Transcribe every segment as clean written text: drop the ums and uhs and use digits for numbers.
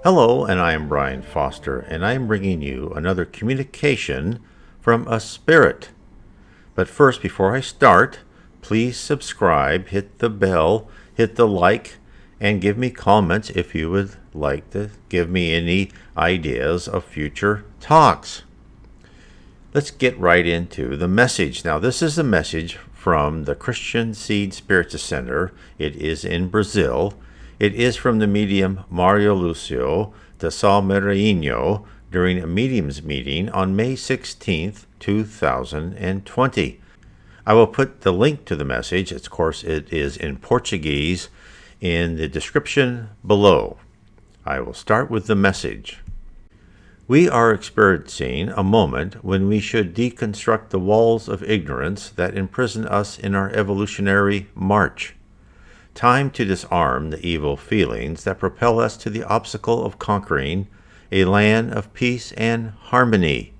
Hello, and I am Brian Foster, and I am bringing you another communication from a spirit. But first, before I start, please subscribe, hit the bell, hit the like, and give me comments if you would like to give me any ideas of future talks. Let's get right into the message. Now, this is a message from the Christian Seed Spiritist Center. It is in Brazil. It is from the medium Lúcio de Sal Marinho during a mediums meeting on May 16th, 2020. I will put the link to the message, of course it is in Portuguese, in the description below. I will start with the message. We are experiencing a moment when we should deconstruct the walls of ignorance that imprison us in our evolutionary march. Time to disarm the evil feelings that propel us to the obstacle of conquering a land of peace and harmony.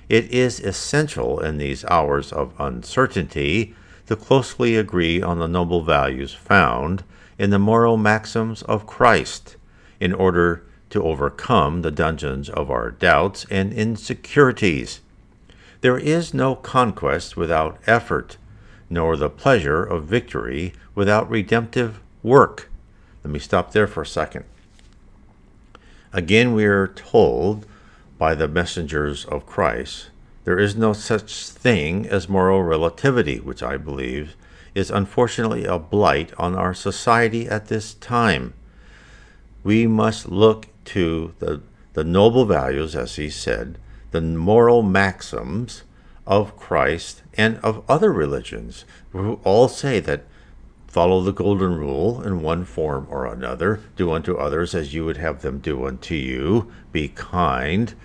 It is essential in these hours of uncertainty to closely agree on the noble values found in the moral maxims of Christ in order to overcome the dungeons of our doubts and insecurities. There is no conquest without effort, nor the pleasure of victory without redemptive work. Let me stop there for a second. Again, we are told by the messengers of Christ, there is no such thing as moral relativity, which I believe is unfortunately a blight on our society at this time. We must look to the noble values, as he said, the moral maxims of Christ and of other religions, who all say that follow the golden rule in one form or another, do unto others as you would have them do unto you, be kind,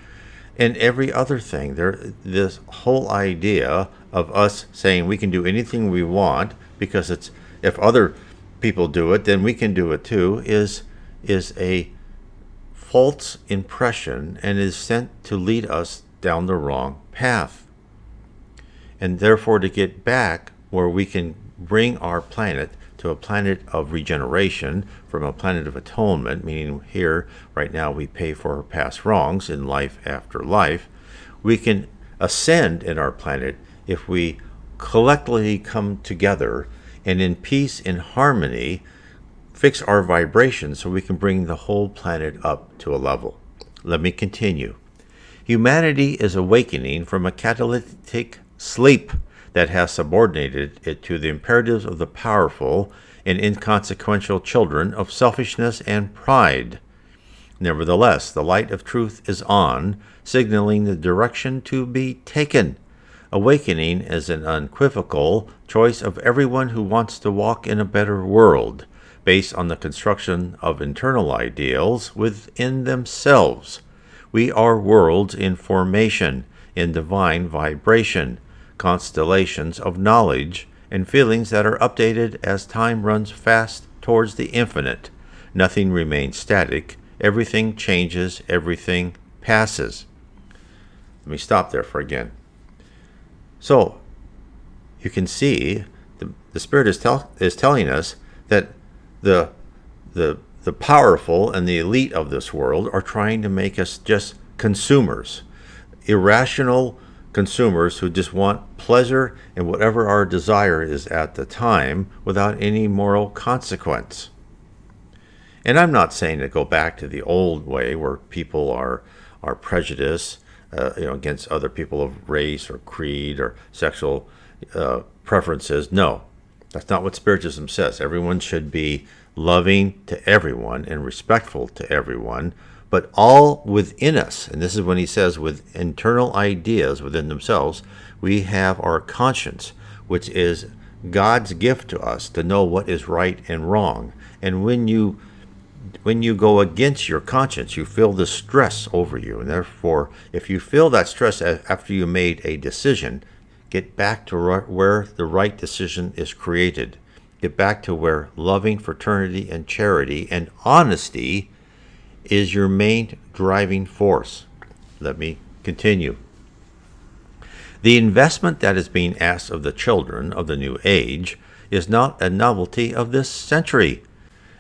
and every other thing. This whole idea of us saying we can do anything we want because it's if other people do it, then we can do it too, is a false impression and is sent to lead us down the wrong path. And therefore, to get back where we can bring our planet to a planet of regeneration from a planet of atonement, meaning here, right now, we pay for our past wrongs in life after life, we can ascend in our planet if we collectively come together and in peace and harmony fix our vibrations so we can bring the whole planet up to a level. Let me continue. Humanity is awakening from a catalytic sleep that has subordinated it to the imperatives of the powerful and inconsequential children of selfishness and pride. Nevertheless, the light of truth is on, signaling the direction to be taken. Awakening is an unequivocal choice of everyone who wants to walk in a better world, based on the construction of internal ideals within themselves. We are worlds in formation, in divine vibration, constellations of knowledge and feelings that are updated as time runs fast towards the infinite. Nothing remains static. Everything changes. Everything passes. Let me stop there for again. So, you can see the Spirit is telling us that the powerful and the elite of this world are trying to make us just consumers, irrational consumers who just want pleasure and whatever our desire is at the time without any moral consequence. And I'm not saying to go back to the old way where people are prejudiced against other people of race or creed or sexual preferences. No, that's not what Spiritism says. Everyone should be loving to everyone and respectful to everyone, but all within us, and this is when he says with internal ideas within themselves, we have our conscience, which is God's gift to us to know what is right and wrong. And when you go against your conscience, you feel the stress over you. And therefore, if you feel that stress after you made a decision, get back to where the right decision is created. Get back to where loving fraternity and charity and honesty is your main driving force. Let me continue. The investment that is being asked of the children of the new age is not a novelty of this century.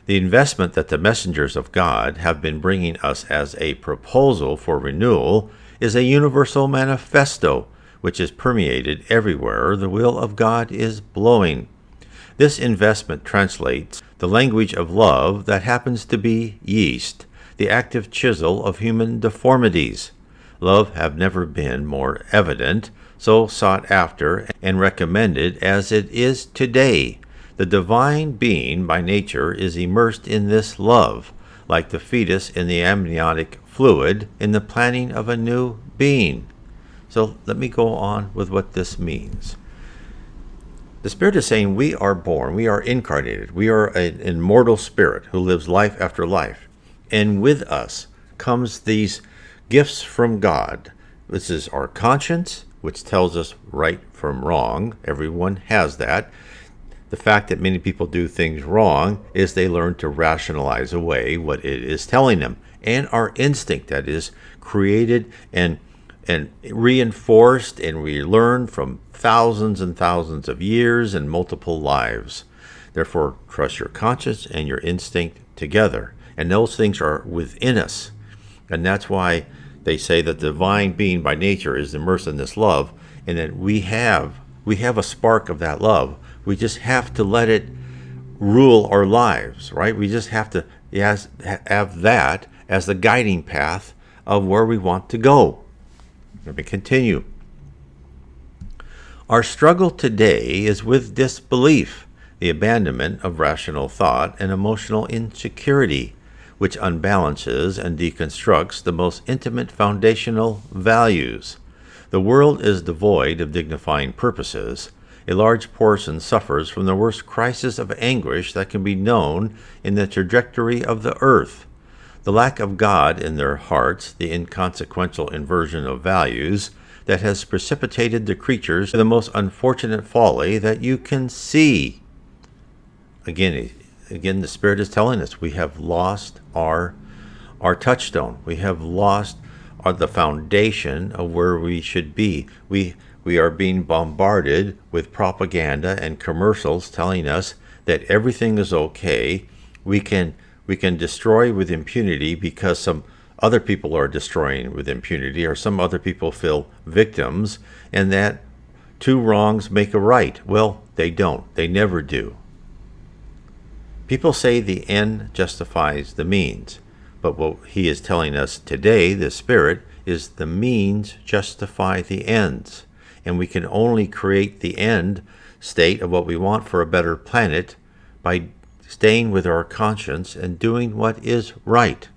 The investment that the messengers of God have been bringing us as a proposal for renewal is a universal manifesto which is permeated everywhere the will of God is blowing. This investment translates the language of love that happens to be yeast, the active chisel of human deformities. Love have never been more evident, so sought after and recommended as it is today. The divine being by nature is immersed in this love, like the fetus in the amniotic fluid in the planning of a new being. So let me go on with what this means. The Spirit is saying we are born, we are incarnated, we are an immortal spirit who lives life after life. And with us comes these gifts from God. This is our conscience, which tells us right from wrong. Everyone has that. The fact that many people do things wrong is they learn to rationalize away what it is telling them. And our instinct that is created and reinforced and we learn from thousands and thousands of years and multiple lives. Therefore, trust your conscience and your instinct together. And those things are within us. And that's why they say that the divine being by nature is immersed in this love, and that we have a spark of that love. We just have to let it rule our lives, right? We just have to have that as the guiding path of where we want to go. Let me continue. Our struggle today is with disbelief, the abandonment of rational thought and emotional insecurity, which unbalances and deconstructs the most intimate foundational values. The world is devoid of dignifying purposes. A large portion suffers from the worst crisis of anguish that can be known in the trajectory of the earth. The lack of God in their hearts, the inconsequential inversion of values that has precipitated the creatures to the most unfortunate folly that you can see. Again, the Spirit is telling us we have lost our touchstone. We have lost the foundation of where we should be. We are being bombarded with propaganda and commercials telling us that everything is okay. We can destroy with impunity because some other people are destroying with impunity, or some other people feel victims, and that two wrongs make a right. Well, they don't. They never do. People say the end justifies the means, but what he is telling us today, the Spirit, is the means justify the ends, and we can only create the end state of what we want for a better planet by staying with our conscience and doing what is right.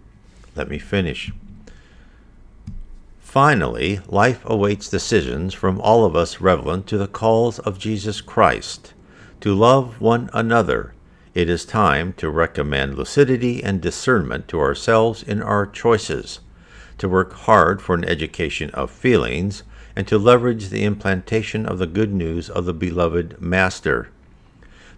Let me finish. Finally, life awaits decisions from all of us relevant to the calls of Jesus Christ. To love one another, it is time to recommend lucidity and discernment to ourselves in our choices, to work hard for an education of feelings, and to leverage the implantation of the good news of the beloved Master.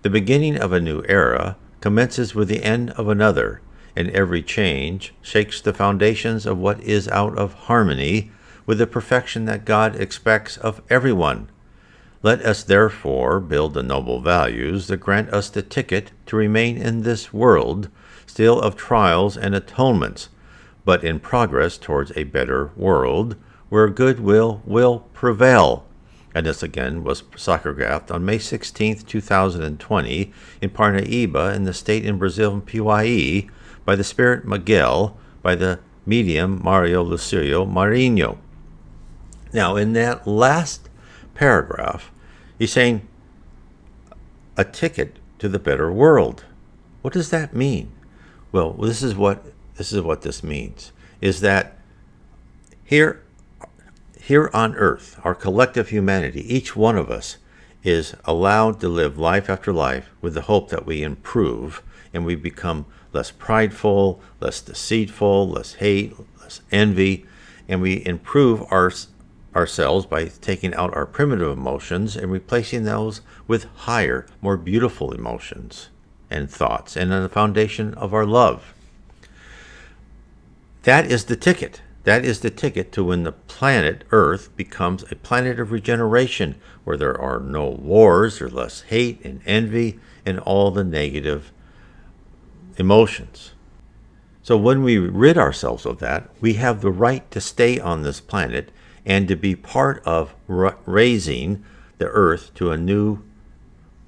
The beginning of a new era commences with the end of another, and every change shakes the foundations of what is out of harmony with the perfection that God expects of everyone. Let us therefore build the noble values that grant us the ticket to remain in this world, still of trials and atonements, but in progress towards a better world, where goodwill will prevail. And this again was psychographed on May 16, 2020, in Parnaíba, in the state in Brazil, Piauí, by the Spirit Miguel, by the medium Lúcio Marinho. Now, in that last paragraph, he's saying a ticket to the better world. What does that mean? Well, this is what this means, is that here on earth, our collective humanity, each one of us is allowed to live life after life with the hope that we improve and we become less prideful, less deceitful, less hate, less envy, and we improve ourselves by taking out our primitive emotions and replacing those with higher, more beautiful emotions and thoughts, and on the foundation of our love. That is the ticket. That is the ticket to when the planet Earth becomes a planet of regeneration, where there are no wars or less hate and envy and all the negative emotions. So when we rid ourselves of that, we have the right to stay on this planet and to be part of raising the earth to a new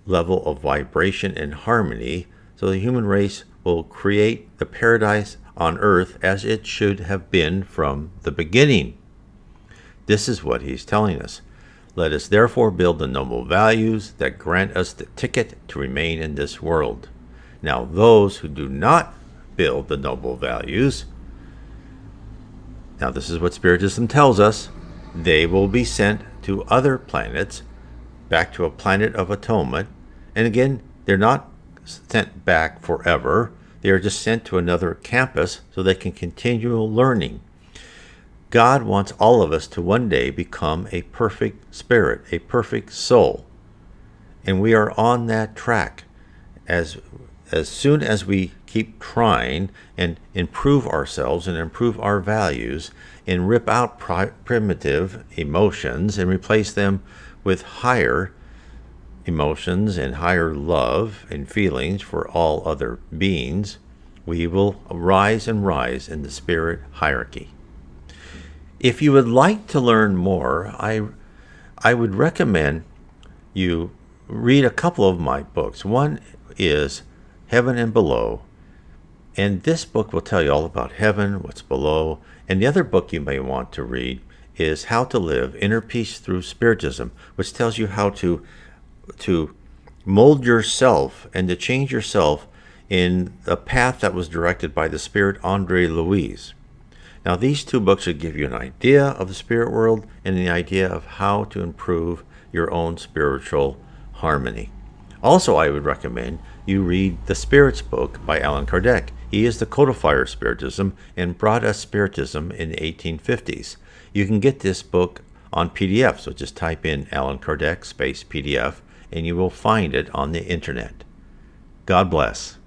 level of vibration and harmony, so the human race will create the paradise on earth as it should have been from the beginning. This is what he's telling us. Let us therefore build the noble values that grant us the ticket to remain in this world. Now those who do not build the noble values, now this is what Spiritism tells us, they will be sent to other planets, back to a planet of atonement. And again, they're not sent back forever. They are just sent to another campus so they can continue learning. God wants all of us to one day become a perfect spirit, a perfect soul. And we are on that track. As soon as we keep trying and improve ourselves and improve our values and rip out primitive emotions and replace them with higher emotions and higher love and feelings for all other beings, we will rise and rise in the spirit hierarchy. If you would like to learn more, I would recommend you read a couple of my books. One is Heaven and Below, and this book will tell you all about heaven, what's below. And the other book you may want to read is How to Live Inner Peace Through Spiritism, which tells you how to mold yourself and to change yourself in a path that was directed by the Spirit Andre Louise. Now these two books should give you an idea of the spirit world and the idea of how to improve your own spiritual harmony. Also, I would recommend you read the Spirits book by Allan Kardec. He is the codifier of Spiritism and brought us Spiritism in the 1850s. You can get this book on PDF, so just type in Allan Kardec space PDF and you will find it on the internet. God bless.